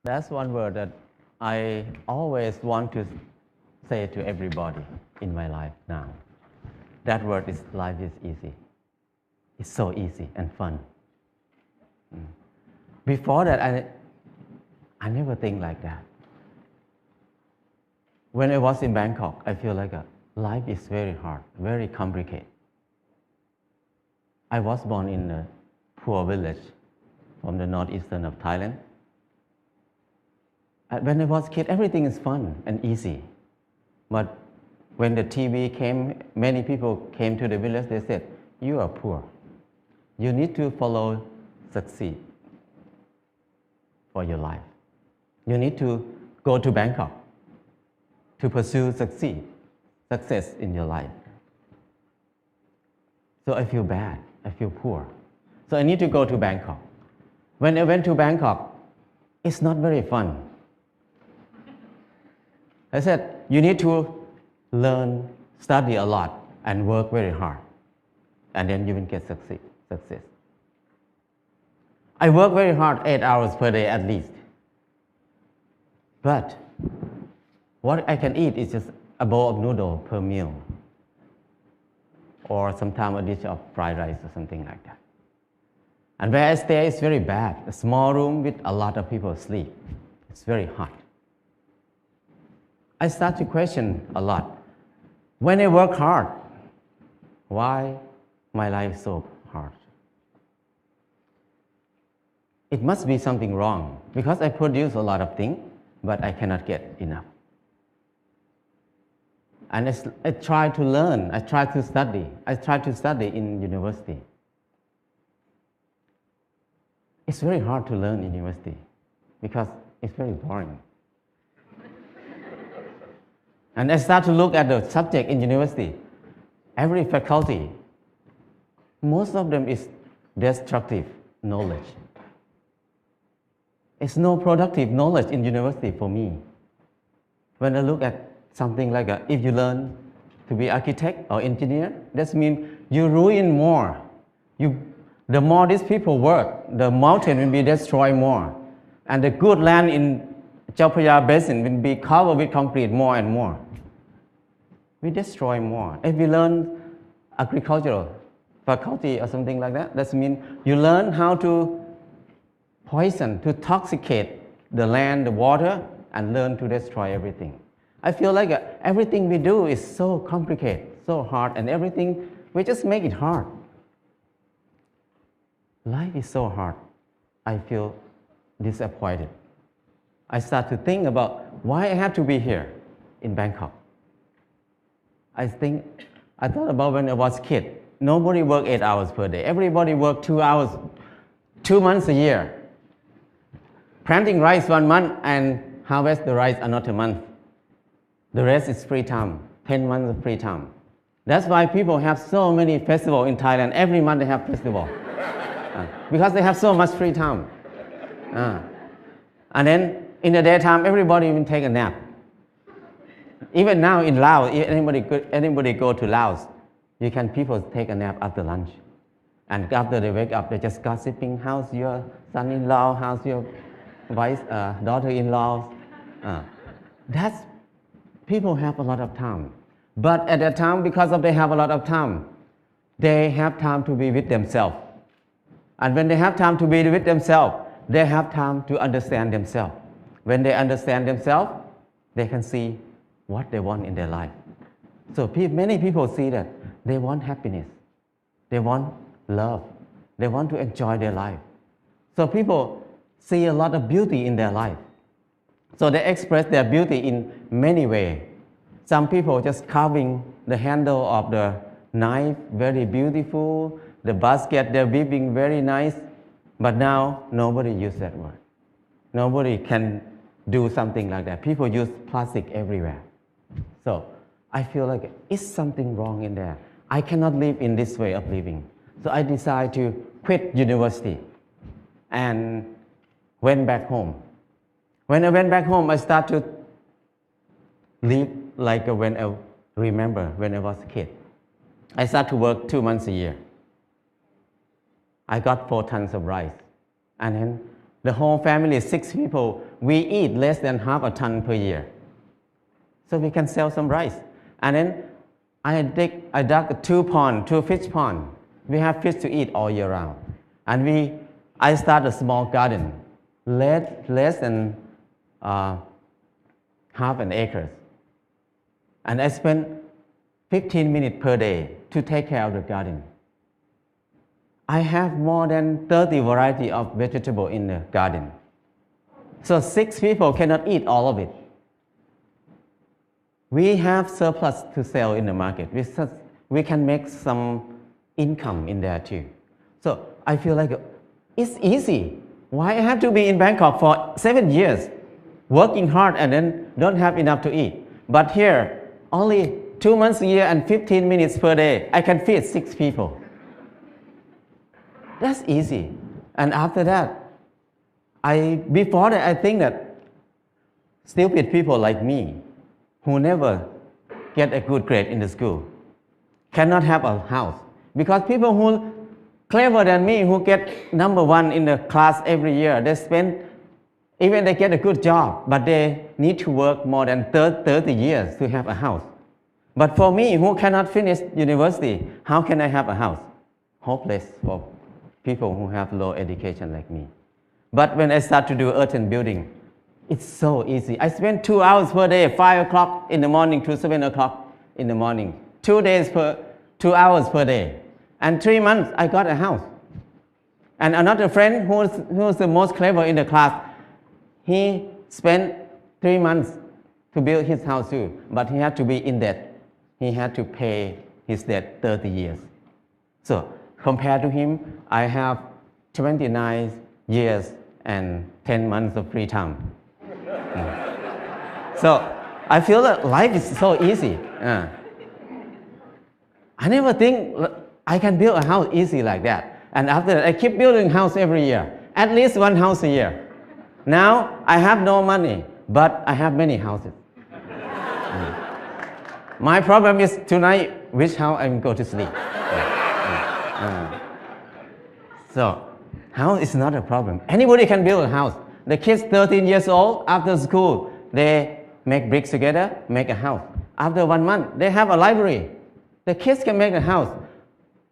That's one word that I always want to say to everybody in my life now. That word is life is easy. It's so easy and fun. Before that, I never think like that. When I was in Bangkok, I feel like life is very hard, very complicated. I was born in a poor village from the northeastern of Thailand. When I was a kid, everything is fun and easy. But when the TV came, many people came to the village, they said, you are poor. You need to follow succeed for your life. You need to go to Bangkok to pursue success in your life. So I feel bad, I feel poor. So I need to go to Bangkok. When I went to Bangkok, it's not very fun. I said, you need to learn, study a lot, and work very hard. And then you will get success. I work very hard, 8 hours per day at least. But what I can eat is just a bowl of noodle per meal. Or sometimes a dish of fried rice or something like that. And where I stay is very bad. A small room with a lot of people sleep. It's very hot. I start to question a lot. When I work hard, why my life is so hard? It must be something wrong because I produce a lot of things, but I cannot get enough. And I try to learn, I try to study in university. It's very hard to learn in university because it's very boring. And I start to look at the subject in university. Every faculty, most of them is destructive knowledge. It's no productive knowledge in university for me. When I look at something like if you learn to be architect or engineer, that means you ruin more. The more these people work, the mountain will be destroyed more. And the good land in Chao Phraya Basin will be covered with concrete more and more. We destroy more. If we learn agricultural faculty or something like that, that means you learn how to poison, to toxicate the land, the water, and learn to destroy everything. I feel like everything we do is so complicated, so hard, and everything, we just make it hard. Life is so hard. I feel disappointed. I start to think about why I have to be here in Bangkok. I thought about when I was a kid. Nobody worked 8 hours per day. Everybody worked 2 hours, 2 months a year. Planting rice 1 month and harvest the rice another month. The rest is free time, 10 months of free time. That's why people have so many festivals in Thailand. Every month they have festival. Because they have so much free time. And then in the daytime, everybody will take a nap. Even now in Laos, if anybody go to Laos, people take a nap after lunch. And after they wake up, they're just gossiping, how's your son-in-law, how's your daughter-in-law. People have a lot of time. But at that time, because they have a lot of time, they have time to be with themselves. And when they have time to be with themselves, they have time to understand themselves. When they understand themselves, they can see what they want in their life. So many people see that they want happiness. They want love. They want to enjoy their life. So people see a lot of beauty in their life. So they express their beauty in many ways. Some people just carving the handle of the knife, very beautiful. The basket they're weaving, very nice. But now nobody uses that word. Nobody can do something like that. People use plastic everywhere. So I feel like it's something wrong in there. I cannot live in this way of living. So I decided to quit university and went back home. When I went back home, I started to live like when I remember when I was a kid. I started to work 2 months a year. I got 4 tons of rice. And then the whole family, 6 people, we eat less than half a ton per year. So we can sell some rice. And then I dug 2 fish pond. We have fish to eat all year round. And I started a small garden, less than half an acre. And I spent 15 minutes per day to take care of the garden. I have more than 30 varieties of vegetable in the garden. So 6 people cannot eat all of it. We have surplus to sell in the market. We can make some income in there too. So I feel like it's easy. Why I have to be in Bangkok for 7 years, working hard and then don't have enough to eat? But here, only 2 months a year and 15 minutes per day, I can feed 6 people. That's easy. And after that, before that, I think that stupid people like me, who never get a good grade in the school, cannot have a house. Because people who clever than me, who get number 1 in the class every year, even they get a good job, but they need to work more than 30 years to have a house. But for me, who cannot finish university, how can I have a house? Hopeless for people who have low education like me. But when I start to do earthen building, it's so easy. I spend 2 hours per day, 5 o'clock in the morning to 7 o'clock in the morning. 2 hours per day. And 3 months, I got a house. And another friend who's the most clever in the class, he spent 3 months to build his house too, but he had to be in debt. He had to pay his debt 30 years. So compared to him, I have 29 years and 10 months of free time. So I feel that life is so easy. I never think I can build a house easy like that. And after that, I keep building house every year, at least 1 house a year. Now I have no money, but I have many houses. My problem is tonight, which house I'm going to sleep. So house is not a problem. Anybody can build a house. The kids 13 years old, after school, they make bricks together, make a house. After 1 month, they have a library. The kids can make a house.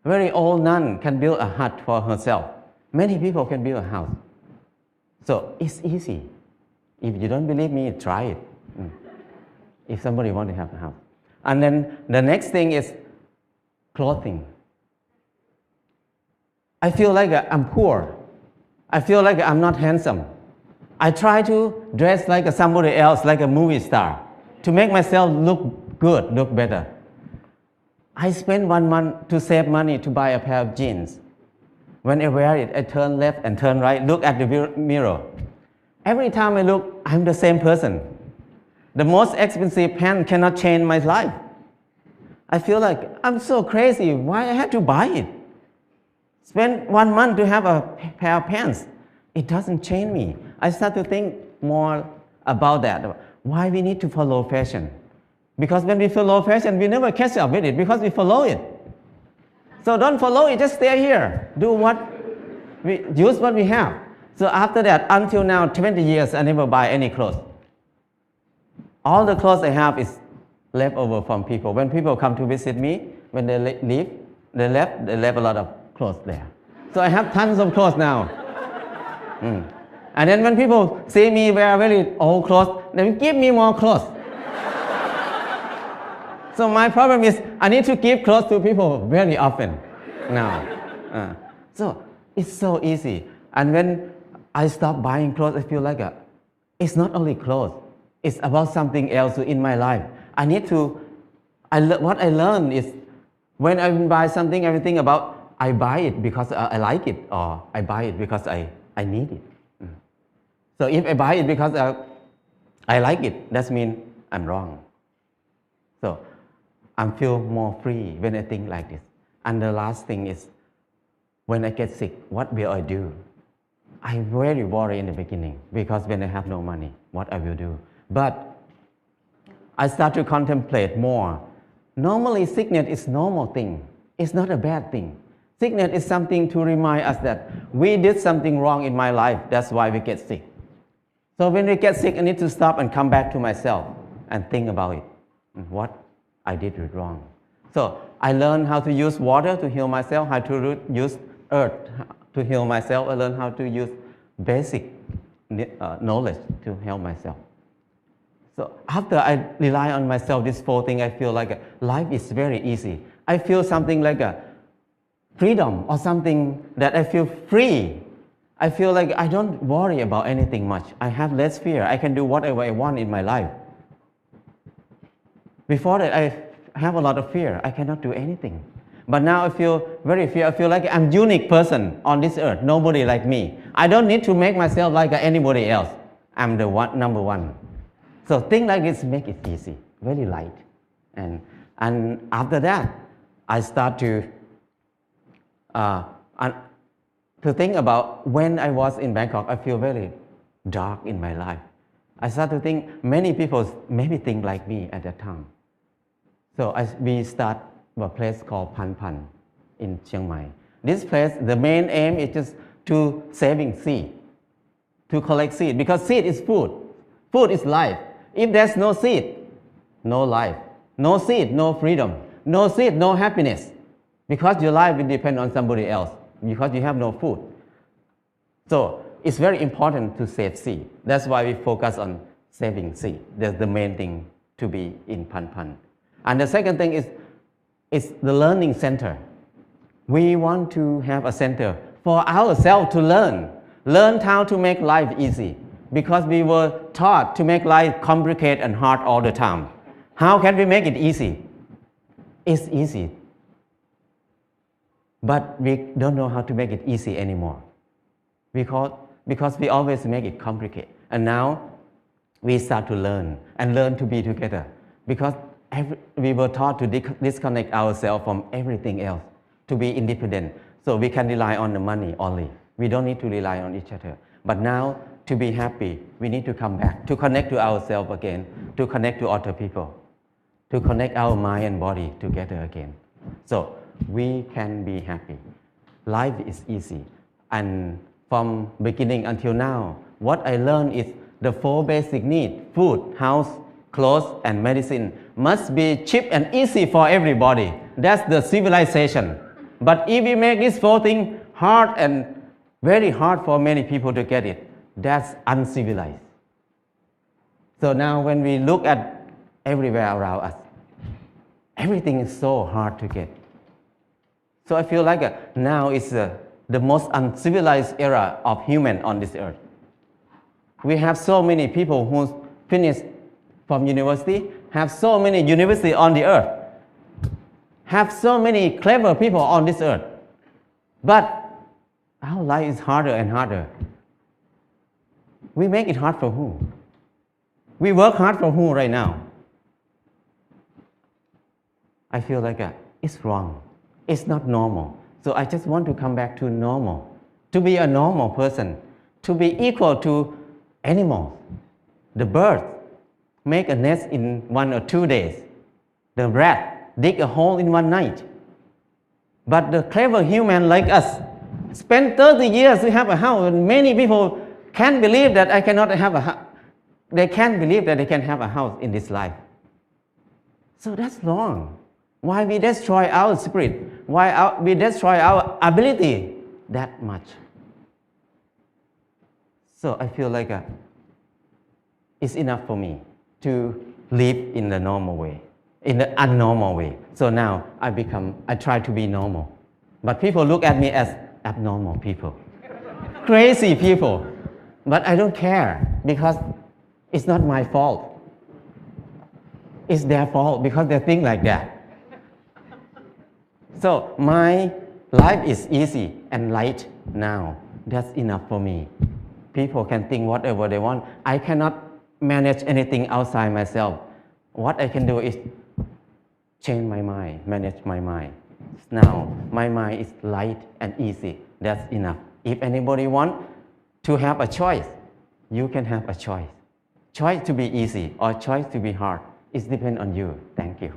Very old nun can build a hut for herself. Many people can build a house. So it's easy. If you don't believe me, try it. If somebody wants to have a house. And then the next thing is clothing. I feel like I'm poor. I feel like I'm not handsome. I try to dress like somebody else, like a movie star, to make myself look good, look better. I spend 1 month to save money to buy a pair of jeans. When I wear it, I turn left and turn right, look at the mirror. Every time I look, I'm the same person. The most expensive pants cannot change my life. I feel like I'm so crazy. Why I have to buy it? Spend 1 month to have a pair of pants. It doesn't change me. I start to think more about that. Why we need to follow fashion? Because when we follow fashion, we never catch up with it because we follow it. So don't follow it, just stay here. Use what we have. So after that, until now, 20 years, I never buy any clothes. All the clothes I have is left over from people. When people come to visit me, when they leave, they left a lot of clothes there. So I have tons of clothes now. And then when people see me wear very old clothes, they give me more clothes. So my problem is I need to give clothes to people very often now. So it's so easy. And when I stop buying clothes, I feel like it's not only clothes. It's about something else in my life. What I learned is when I buy something, everything about I buy it because I like it, or I buy it because I need it. So if I buy it because I like it, that means I'm wrong. So I feel more free when I think like this. And the last thing is, when I get sick, what will I do? I'm very worried in the beginning because when I have no money, what I will do. But I start to contemplate more. Normally, sickness is a normal thing. It's not a bad thing. Sickness is something to remind us that we did something wrong in my life. That's why we get sick. So when we get sick, I need to stop and come back to myself and think about it, what I did wrong. So I learned how to use water to heal myself, how to use earth to heal myself. I learned how to use basic knowledge to help myself. So after I rely on myself, these 4 things, I feel like life is very easy. I feel something like a freedom or something that I feel free. I feel like I don't worry about anything much. I have less fear. I can do whatever I want in my life. Before that, I have a lot of fear. I cannot do anything. But now I feel very fear. I feel like I'm a unique person on this earth. Nobody like me. I don't need to make myself like anybody else. I'm the number one. So things like this make it easy, very light. And after that, I start to think about when I was in Bangkok, I feel very dark in my life. I start to think many people maybe think like me at that time. So we start a place called Pan Pan in Chiang Mai. This place, the main aim is just to saving seed, to collect seed, because seed is food. Food is life. If there's no seed, no life. No seed, no freedom. No seed, no happiness. Because your life will depend on somebody else, because you have no food. So it's very important to save seed. That's why we focus on saving seed. That's the main thing to be in Pan Pan. And the second thing is the learning center. We want to have a center for ourselves to learn how to make life easy, because we were taught to make life complicated and hard all the time. How can we make it easy? It's easy, but we don't know how to make it easy anymore, because we always make it complicated. And now we start to learn to be together, because we were taught to disconnect ourselves from everything else, to be independent. So we can rely on the money only. We don't need to rely on each other. But now, to be happy, we need to come back, to connect to ourselves again, to connect to other people, to connect our mind and body together again. So we can be happy. Life is easy. And from beginning until now, what I learned is the 4 basic needs: food, house, clothes, and medicine must be cheap and easy for everybody. That's the civilization. But if we make these 4 things hard and very hard for many people to get it, that's uncivilized. So now when we look at everywhere around us, everything is so hard to get. So I feel like now is the most uncivilized era of human on this earth. We have so many people who finished from university, have so many universities on the earth, have so many clever people on this earth. But our life is harder and harder. We make it hard for who? We work hard for who right now? I feel like it's wrong. It's not normal. So I just want to come back to normal, to be a normal person, to be equal to animals. The bird make a nest in 1 or 2 days. The rat dig a hole in 1 night. But the clever human like us spend 30 years to have a house, and many people can't believe that I cannot have a house. They can't believe that they can have a house in this life. So that's wrong. Why we destroy our spirit? Why we destroy our ability that much? So I feel like it's enough for me to live in the normal way, in the unnormal way. So now I try to be normal. But people look at me as abnormal people, crazy people. But I don't care, because it's not my fault. It's their fault, because they think like that. So my life is easy and light now. That's enough for me. People can think whatever they want. I cannot manage anything outside myself. What I can do is change my mind, manage my mind. Now my mind is light and easy. That's enough. If anybody wants to have a choice, you can have a choice. Choice to be easy or choice to be hard. It depends on you. Thank you.